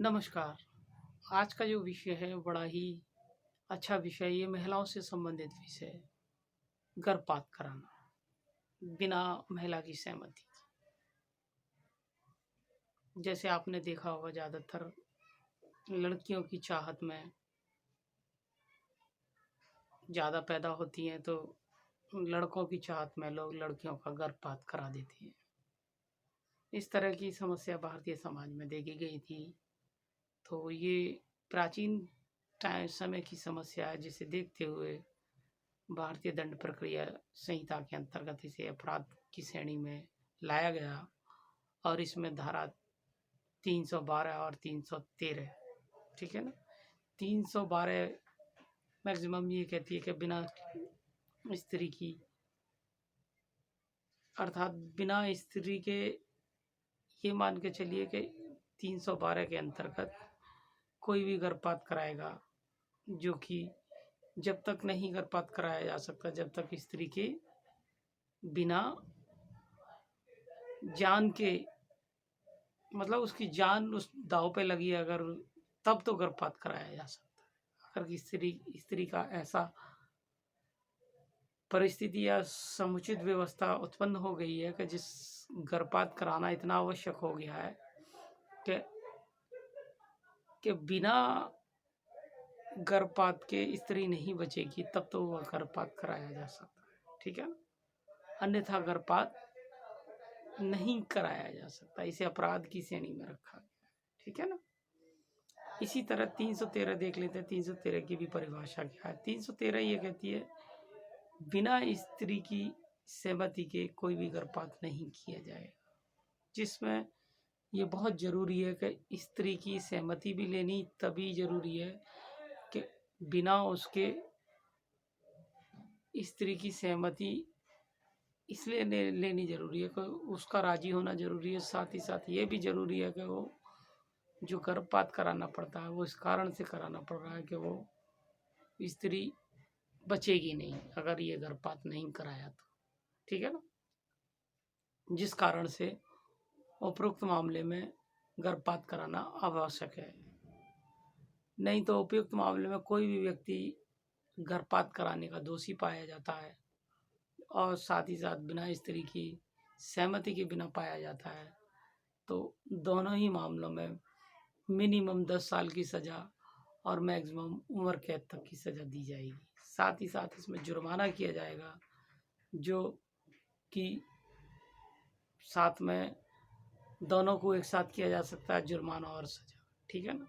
नमस्कार। आज का जो विषय है बड़ा ही अच्छा विषय, ये महिलाओं से संबंधित विषय है। गर्भपात कराना बिना महिला की सहमति। जैसे आपने देखा होगा, ज़्यादातर लड़कियों की चाहत में ज़्यादा पैदा होती हैं, तो लड़कों की चाहत में लोग लड़कियों का गर्भपात करा देते हैं। इस तरह की समस्या भारतीय समाज में देखी गई थी। तो ये प्राचीन समय की समस्या है, जिसे देखते हुए भारतीय दंड प्रक्रिया संहिता के अंतर्गत इसे अपराध की श्रेणी में लाया गया और इसमें धारा 312 और 313, ठीक है ना। 312 मैक्सिमम ये कहती है कि बिना स्त्री की, अर्थात बिना स्त्री के, ये मान के चलिए कि 312 के अंतर्गत कोई भी गर्भपात कराएगा, जो कि जब तक नहीं गर्भपात कराया जा सकता जब तक स्त्री के बिना जान के, मतलब उसकी जान उस दांव पे लगी अगर, तब तो गर्भपात कराया जा सकता है। अगर स्त्री का ऐसा परिस्थिति या समुचित व्यवस्था उत्पन्न हो गई है कि जिस गर्भपात कराना इतना आवश्यक हो गया है कि बिना गर्भपात के स्त्री नहीं बचेगी, तब तो वह गर्भपात कराया जा सकता है, ठीक है। अन्यथा गर्भपात नहीं कराया जा सकता, इसे अपराध की श्रेणी में रखा गया है, ठीक है ना। इसी तरह 313 देख लेते हैं। 313 की भी परिभाषा क्या है। 313 ये कहती है बिना स्त्री की सहमति के कोई भी गर्भपात नहीं किया जाएगा, जिसमें ये बहुत ज़रूरी है कि स्त्री की सहमति भी लेनी तभी ज़रूरी है कि बिना उसके, स्त्री की सहमति इसलिए लेनी ज़रूरी है कि उसका राजी होना ज़रूरी है। साथ ही साथ ये भी ज़रूरी है कि वो जो गर्भपात कराना पड़ता है वो इस कारण से कराना पड़ रहा है कि वो स्त्री बचेगी नहीं अगर ये गर्भपात नहीं कराया तो, ठीक है ना। जिस कारण से उपरोक्त मामले में गर्भपात कराना आवश्यक है। नहीं तो उपयुक्त मामले में कोई भी व्यक्ति गर्भपात कराने का दोषी पाया जाता है और साथ ही साथ बिना स्त्री की सहमति के बिना पाया जाता है, तो दोनों ही मामलों में मिनिमम 10 साल की सज़ा और मैक्सिमम उम्र कैद तक की सज़ा दी जाएगी। साथ ही साथ इसमें जुर्माना किया जाएगा, जो कि साथ में दोनों को एक साथ किया जा सकता है, जुर्माना और सज़ा, ठीक है ना।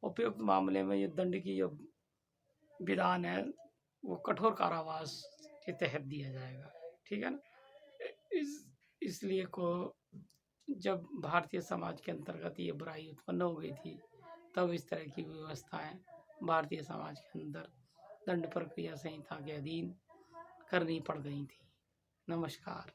उपयुक्त मामले में ये दंड की जो विधान है वो कठोर कारावास के तहत दिया जाएगा, ठीक है ना। इसलिए को जब भारतीय समाज के अंतर्गत ये बुराई उत्पन्न हो गई थी, तब इस तरह की व्यवस्थाएं भारतीय समाज के अंदर दंड प्रक्रिया संहिता के अधीन करनी पड़ गई थी। नमस्कार।